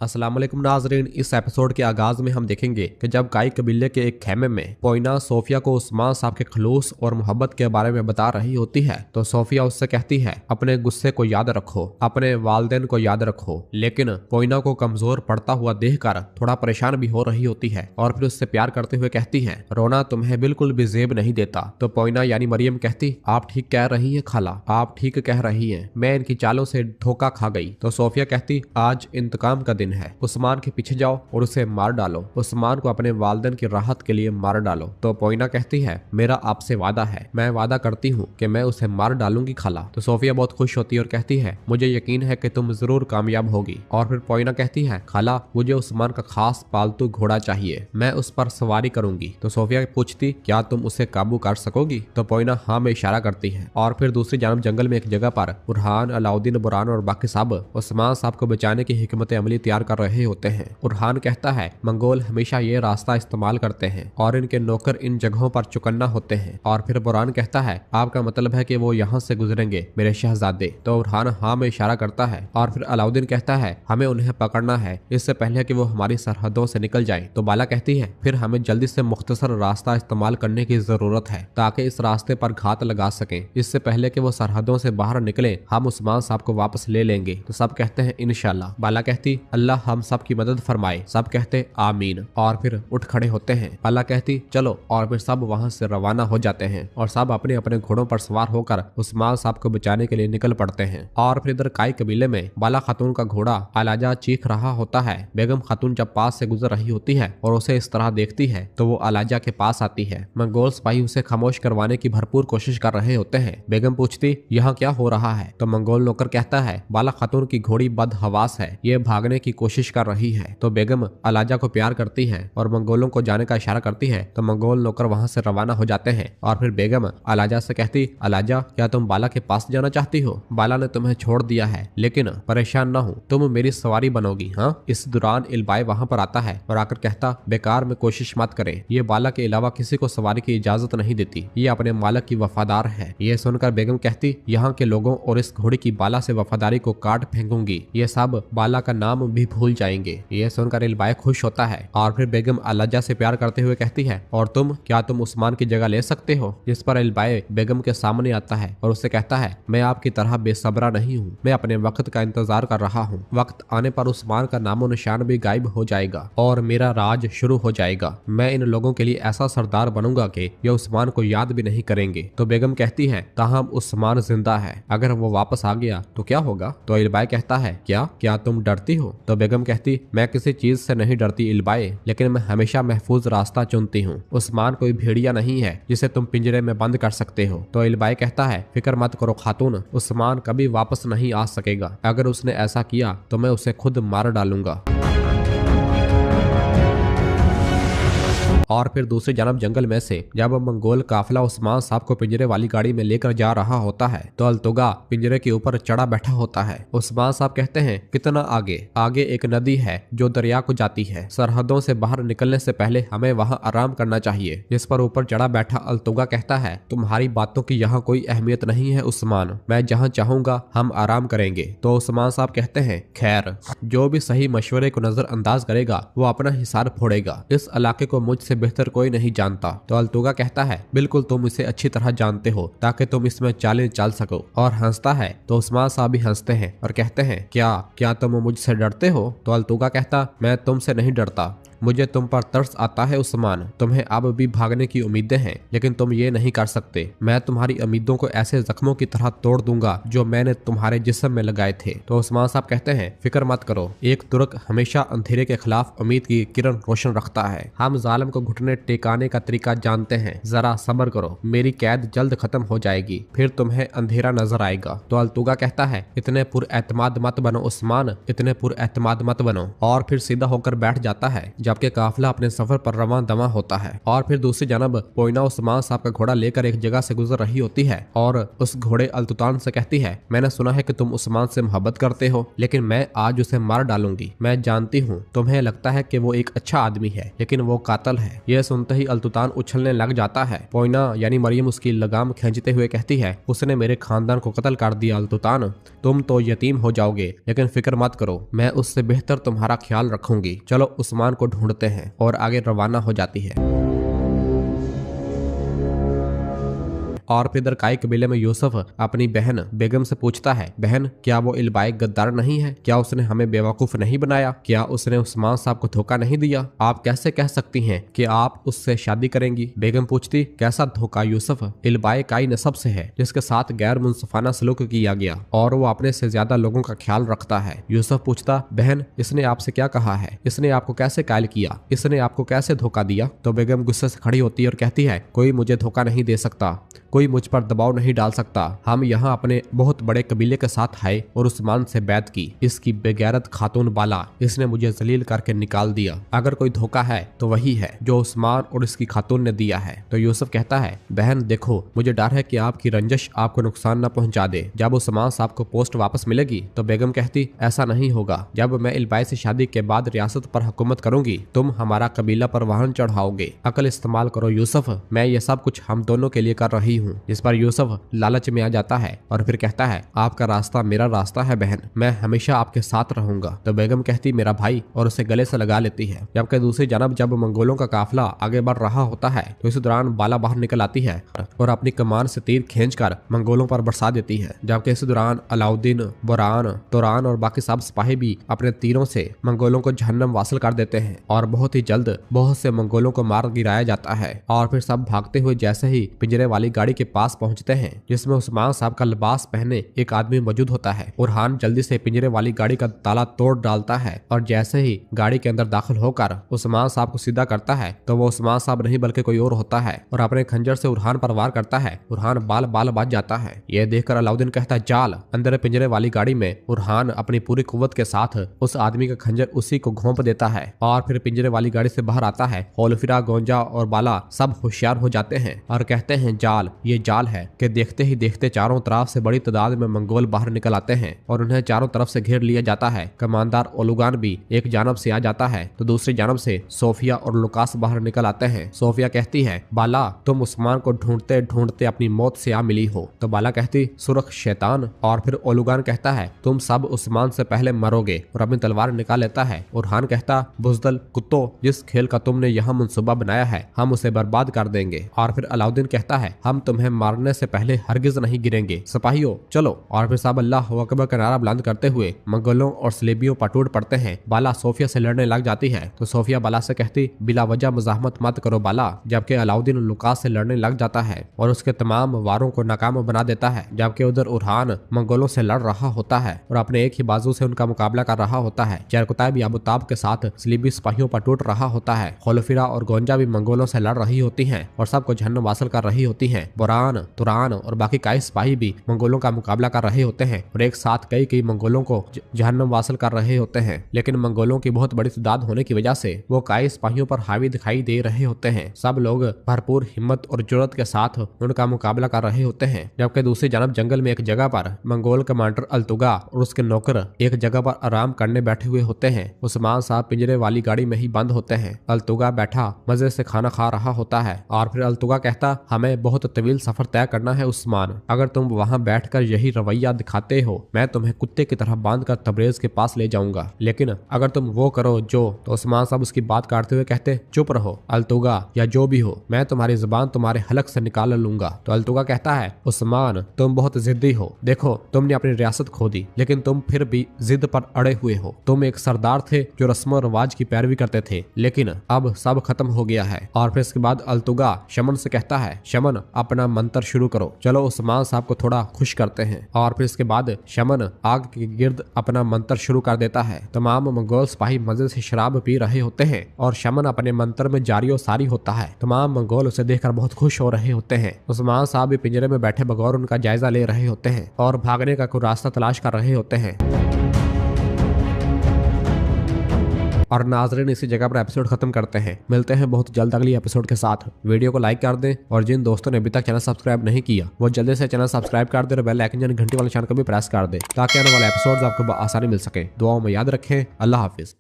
अस्सलाम वालेकुम नाजरीन। इस एपिसोड के आगाज में हम देखेंगे कि जब काई कबीले के एक खेमे में पोइना सोफिया को उस्मान साहब के खलूस और मोहब्बत के बारे में बता रही होती है तो सोफिया उससे कहती है अपने गुस्से को याद रखो, अपने वालदेन को याद रखो। लेकिन पोइना को कमजोर पड़ता हुआ देखकर थोड़ा परेशान भी हो रही होती है और फिर उससे प्यार करते हुए कहती है रोना तुम्हें बिल्कुल भी जेब नहीं देता। तो पोइना यानी मरियम कहती आप ठीक कह रही है खाला, आप ठीक कह रही है, मैं इनकी चालों से धोखा खा गई। तो सोफिया कहती आज इंतकाम का दिन है, उस्मान के पीछे जाओ और उसे मार डालो, उस्मान को अपने वालिदैन की राहत के लिए मार डालो। तो पोइना कहती है मेरा आपसे वादा है, मैं वादा करती हूँ कि मैं उसे मार डालूंगी खाला। तो सोफिया बहुत खुश होती है और कहती है मुझे यकीन है कि तुम जरूर कामयाब होगी। और फिर पोइना कहती है खाला मुझे उस्मान का खास पालतू घोड़ा चाहिए, मैं उस पर सवारी करूंगी। तो सोफिया पूछती क्या तुम उसे काबू कर सकोगी? तो पोइना हाँ में इशारा करती है। और फिर दूसरी जानब जंगल में एक जगह पर बुरहान, अलाउद्दीन, बुरहान और बाकी सब उस्मान साहब को बचाने की हिकमत अमली तैयार कर रहे होते हैं। बुरहान कहता है मंगोल हमेशा ये रास्ता इस्तेमाल करते हैं और इनके नौकर इन जगहों पर चुकन्ना होते हैं। और फिर बुरहान कहता है आपका मतलब है कि वो यहाँ से गुजरेंगे मेरे शहजादे? तो बुरहान हाँ में इशारा करता है। और फिर अलाउद्दीन कहता है हमें उन्हें पकड़ना है इससे पहले कि वो हमारी सरहदों से निकल जाए। तो बाला कहती है फिर हमें जल्दी से मुख्तसर रास्ता इस्तेमाल करने की जरूरत है ताकि इस रास्ते पर घात लगा सकें, इससे पहले कि वो सरहदों से बाहर निकले हम उस्मान साहब को वापस ले लेंगे। तो सब कहते हैं इंशाल्लाह। बाला कहती अल्लाह हम सब की मदद फरमाए। सब कहते आमीन और फिर उठ खड़े होते हैं। बाला कहती चलो और फिर सब वहां से रवाना हो जाते हैं और सब अपने अपने घोड़ों पर सवार होकर उस्मान साहब को बचाने के लिए निकल पड़ते हैं। और फिर इधर काई कबीले में बाला खातून का घोड़ा अलाजा चीख रहा होता है। बेगम खातून जब पास से गुजर रही होती है और उसे इस तरह देखती है तो वो अलाजा के पास आती है। मंगोल सिपाही उसे खामोश करवाने की भरपूर कोशिश कर रहे होते हैं। बेगम पूछती यहाँ क्या हो रहा है? तो मंगोल नौकर कहता है बाला खातून की घोड़ी बदहवास है, ये भागने की कोशिश कर रही है। तो बेगम अलाजा को प्यार करती है और मंगोलों को जाने का इशारा करती है। तो मंगोल नौकर वहां से रवाना हो जाते हैं। और फिर बेगम अलाजा से कहती अलाजा क्या तुम बाला के पास जाना चाहती हो? बाला ने तुम्हें छोड़ दिया है लेकिन परेशान न हो, तुम मेरी सवारी बनोगी। हाँ। इस दौरान इल्बाई वहां पर आता है और आकर कहता बेकार में कोशिश मत करें, ये बाला के अलावा किसी को सवारी की इजाजत नहीं देती, ये अपने मालिक की वफादार है। ये सुनकर बेगम कहती यहाँ के लोगों और इस घोड़ी की बाला से वफादारी को काट फेंकूंगी, ये सब बाला का नाम भी भूल जाएंगे। ये सुनकर इल्बाई खुश होता है। और फिर बेगम अलाजा से प्यार करते हुए कहती है और तुम उस्मान की जगह ले सकते हो? जिस पर इल्बाई बेगम के सामने आता है और उससे कहता है मैं आपकी तरह बेसब्रा नहीं हूँ, मैं अपने वक्त का इंतजार कर रहा हूँ। वक्त आने पर उस्मान का नामो निशान भी गायब हो जाएगा और मेरा राज शुरू हो जाएगा। मैं इन लोगों के लिए ऐसा सरदार बनूंगा कि ये उस्मान को याद भी नहीं करेंगे। तो बेगम कहती है ताहम उस्मान जिंदा है, अगर वो वापस आ गया तो क्या होगा? तो इल्बाई कहता है क्या तुम डरती हो? तो बेगम कहती मैं किसी चीज से नहीं डरती इल्बाई, लेकिन मैं हमेशा महफूज रास्ता चुनती हूँ। उस्मान कोई भेड़िया नहीं है जिसे तुम पिंजरे में बंद कर सकते हो। तो इल्बाई कहता है फिक्र मत करो खातून, उस्मान कभी वापस नहीं आ सकेगा, अगर उसने ऐसा किया तो मैं उसे खुद मार डालूंगा। और फिर दूसरी जानब जंगल में से जब मंगोल काफिला उस्मान साहब को पिंजरे वाली गाड़ी में लेकर जा रहा होता है तो अल्तुगा पिंजरे के ऊपर चढ़ा बैठा होता है। उस्मान साहब कहते हैं कितना आगे? आगे एक नदी है जो दरिया को जाती है, सरहदों से बाहर निकलने से पहले हमें वहां आराम करना चाहिए। जिस पर ऊपर चढ़ा बैठा अल्तुगा कहता है तुम्हारी बातों की यहाँ कोई अहमियत नहीं है उस्मान, मैं जहाँ चाहूंगा हम आराम करेंगे। तो उस्मान साहब कहते हैं खैर जो भी सही मशवरे को नजरअंदाज करेगा वो अपना हिसाब फोड़ेगा, इस इलाके को मुझसे बेहतर कोई नहीं जानता। तो अल्तुगा कहता है बिल्कुल तुम इसे अच्छी तरह जानते हो ताकि तुम इसमें चालें चल सको। और हंसता है। तो उस्मान साहब भी हंसते हैं और कहते हैं क्या तुम मुझसे डरते हो? तो अल्तुगा कहता मैं तुमसे नहीं डरता, मुझे तुम पर तरस आता है उस्मान, तुम्हें अब भी भागने की उम्मीदें हैं लेकिन तुम ये नहीं कर सकते। मैं तुम्हारी उम्मीदों को ऐसे जख्मों की तरह तोड़ दूंगा जो मैंने तुम्हारे जिस्म में लगाए थे। तो उस्मान साहब कहते हैं फिक्र मत करो, एक तुर्क हमेशा अंधेरे के खिलाफ उम्मीद की किरण रोशन रखता है, हम जालिम को घुटने टेकाने का तरीका जानते हैं, जरा सब्र करो, मेरी कैद जल्द खत्म हो जाएगी, फिर तुम्हें अंधेरा नजर आएगा। तो अल्तुगा कहता है इतने पुरएतमाद मत बनो उस्मान, इतने पुरएतमाद मत बनो। और फिर सीधा होकर बैठ जाता है। जबकि काफिला अपने सफर पर रवां दवा होता है। और फिर दूसरी जानब पोइना उस्मान साहब का घोड़ा लेकर एक जगह से गुजर रही होती है और उस घोड़े अल्तुतान से कहती है, मैंने सुना है कि तुम उस्मान से मोहब्बत करते हो, लेकिन मैं आज उसे मार डालूंगी। मैं जानती हूँ तुम्हें लगता है कि वो एक अच्छा आदमी है, लेकिन वो कातल है। यह सुनते ही अल्तुतान उछलने लग जाता है। पोइना यानी मरियम उसकी लगाम खींचते हुए कहती है, उसने मेरे खानदान को कत्ल कर दिया अल्तुतान, तुम तो यतीम हो जाओगे, लेकिन फिक्र मत करो, मैं उससे बेहतर तुम्हारा ख्याल रखूंगी। चलो उस्मान को ढूंढते हैं। और आगे रवाना हो जाती है। और फिर इधर काई कबीले में यूसुफ अपनी बहन बेगम से पूछता है, बहन क्या वो इल्बाई गद्दार नहीं है? क्या उसने हमें बेवकूफ नहीं बनाया? क्या उसने उस्मान साहब को धोखा नहीं दिया? आप कैसे कह सकती हैं कि आप उससे शादी करेंगी? बेगम पूछती, कैसा धोखा यूसुफ? इल्बाई काई नस्ब से है जिसके साथ गैर मुनसफाना सलूक किया गया और वो अपने से ज्यादा लोगों का ख्याल रखता है। यूसुफ पूछता, बहन इसने आपसे क्या कहा है? इसने आपको कैसे कायल किया? इसने आपको कैसे धोखा दिया? तो बेगम गुस्से से खड़ी होती है और कहती है, कोई मुझे धोखा नहीं दे सकता, कोई मुझ पर दबाव नहीं डाल सकता। हम यहाँ अपने बहुत बड़े कबीले के साथ आए और उस्मान से बैत की। इसकी बेगैरत खातून बाला, इसने मुझे जलील करके निकाल दिया। अगर कोई धोखा है तो वही है जो उस्मान और इसकी खातून ने दिया है। तो यूसुफ कहता है, बहन देखो, मुझे डर है कि आपकी रंजिश आपको नुकसान न पहुंचा दे। जब उस्मान साहब को पोस्ट वापस मिलेगी तो बेगम कहती, ऐसा नहीं होगा। जब मैं इल्बाई से शादी के बाद रियासत पर हुकूमत करूंगी, तुम हमारा कबीला पर वाहन चढ़ाओगे। अकल इस्तेमाल करो यूसुफ, मैं ये सब कुछ हम दोनों के लिए कर रही हूँ। इस पर यूसुफ लालच में आ जाता है और फिर कहता है, आपका रास्ता मेरा रास्ता है बहन, मैं हमेशा आपके साथ रहूंगा। तो बेगम कहती, मेरा भाई, और उसे गले से लगा लेती है। जबकि दूसरी जानब जब मंगोलों का काफिला आगे बढ़ रहा होता है तो इस दौरान बाला बाहर निकल आती है और अपनी कमान से तीर खींचकर मंगोलों पर बरसा देती है। जबकि इस दौरान अलाउद्दीन, बुरहान, तुरान और बाकी सब सिपाही भी अपने तीरों से मंगोलों को जहन्नम वासिल कर देते हैं और बहुत ही जल्द बहुत से मंगोलों को मार गिराया जाता है। और फिर सब भागते हुए जैसे ही पिंजरे वाली गाड़ी के पास पहुंचते हैं जिसमें उस्मान साहब का लिबास पहने एक आदमी मौजूद होता है, बुरहान जल्दी से पिंजरे वाली गाड़ी का ताला तोड़ डालता है और जैसे ही गाड़ी के अंदर दाखिल होकर उस्मान साहब को सीधा करता है तो वो उस्मान साहब नहीं बल्कि कोई और होता है और अपने खंजर से बुरहान पर वार करता है। बुरहान बाल बाल बच जाता है। यह देखकर अलाउद्दीन कहता है, जाल। अंदर पिंजरे वाली गाड़ी में बुरहान अपनी पूरी कुव्वत के साथ उस आदमी का खंजर उसी को घोंप देता है और फिर पिंजरे वाली गाड़ी से बाहर आता है। होलफिरा, गोंजा और बाला सब होशियार हो जाते हैं और कहते हैं, जाल, ये जाल है। कि देखते ही देखते चारों तरफ से बड़ी तादाद में मंगोल बाहर निकल आते हैं और उन्हें चारों तरफ से घेर लिया जाता है। कमांडर ओलुगान भी एक जानब से आ जाता है तो दूसरी जानब से सोफिया और लुकास बाहर निकल आते हैं। सोफिया कहती है, बाला, तुम उस्मान को ढूंढते ढूंढते अपनी मौत से आ मिली हो। तो बाला कहती, सुरख शैतान। और फिर ओलुगान कहता है, तुम सब उस्मान से पहले मरोगे और अपनी तलवार निकाल लेता है। बुरहान कहता, बुजदल कुत्तो, जिस खेल का तुमने यहाँ मंसूबा बनाया है हम उसे बर्बाद कर देंगे। और फिर अलाउद्दीन कहता है, हम तुम्हें मारने से पहले हरगिज नहीं गिरेंगे, सिपाहियों चलो। और फिर सब अल्लाह अकबर का नारा बुलंद करते हुए मंगोलों और सलेबियों पर टूट पड़ते हैं। बाला सोफिया से लड़ने लग जाती है तो सोफिया बाला से कहती, बिला वजह मजाहमत मत करो बाला। जबकि अलाउद्दीन लुकास से लड़ने लग जाता है और उसके तमाम वारों को नाकाम बना देता है। जबकि उधर उरहान मंगोलों से लड़ रहा होता है और अपने एक ही बाजू से उनका मुकाबला कर रहा होता है। चरकुताई भी अबुताब के साथ सलीबी सिपाहियों पर टूट रहा होता है। होलफिरा और गोंजा भी मंगोलों से लड़ रही होती हैं और सबको जहन्नम वासिल कर रही होती हैं। बुरहान, तुरान और बाकी कई सिपाही भी मंगोलों का मुकाबला कर रहे होते हैं और एक साथ कई मंगोलों को जहन्नम वासिल कर रहे होते हैं। लेकिन मंगोलों की बहुत बड़ी तादाद होने की वजह से वो कई सिपाहियों पर हावी दिखाई दे रहे होते हैं। सब लोग भरपूर हिम्मत और जुर्रत के साथ उनका मुकाबला कर रहे होते हैं। जबकि दूसरी जानब जंगल में एक जगह पर मंगोल कमांडर अल्तुगा और उसके नौकर एक जगह पर आराम करने बैठे हुए होते हैं। उस्मान साहब पिंजरे वाली गाड़ी में ही बंद होते हैं। अल्तुगा बैठा मजे से खाना खा रहा होता है और फिर अल्तुगा कहता, हमें बहुत तवील सफर तय करना है उस्मान, अगर तुम वहाँ बैठकर यही रवैया दिखाते हो मैं तुम्हें कुत्ते की तरह बांधकर तबरेज के पास ले जाऊंगा। लेकिन अगर तुम वो करो जो, तो उस्मान साहब उसकी बात काटते हुए कहते, चुप रहो अल्तुगा, या जो भी हो, मैं तुम्हारी जुबान तुम्हारे हलक से निकाल लूंगा। तो अल्तुगा कहता है, उस्मान तुम बहुत जिद्दी हो, देखो तुमने अपनी रियासत खो दी लेकिन तुम फिर भी जिद पर अड़े हुए हो। तुम एक सरदार थे जो रस्म और रिवाज की पैरवी करते थे, लेकिन अब सब खत्म हो गया है। और फिर इसके बाद अल्तुगा शमन से कहता है, शमन अपना मंत्र शुरू करो, चलो उस्मान साहब को थोड़ा खुश करते हैं। और फिर इसके बाद शमन आग के गिर्द अपना मंत्र शुरू कर देता है। तमाम मंगोल सिपाही मजे से शराब पी रहे होते हैं और शमन अपने मंत्र में जारी सारी होता है। तमाम मंगोल उसे देखकर बहुत खुश हो रहे होते हैं। उस्मान साहब भी पिंजरे में बैठे बगौर उनका जायजा ले रहे होते हैं और भागने का कोई रास्ता तलाश कर रहे होते हैं। और नाजरीन इसी जगह पर एपिसोड खत्म करते हैं। मिलते हैं बहुत जल्द अगली एपिसोड के साथ। वीडियो को लाइक कर दें और जिन दोस्तों ने अभी तक चैनल सब्सक्राइब नहीं किया वो जल्दी से चैनल सब्सक्राइब कर दे और बेल आइकन यानी घंटी वाले निशान को भी प्रेस कर दे ताकि आने वाले एपिसोड्स आपको आसानी मिल सके। दुआओं में याद रखें। अल्लाह हाफिज।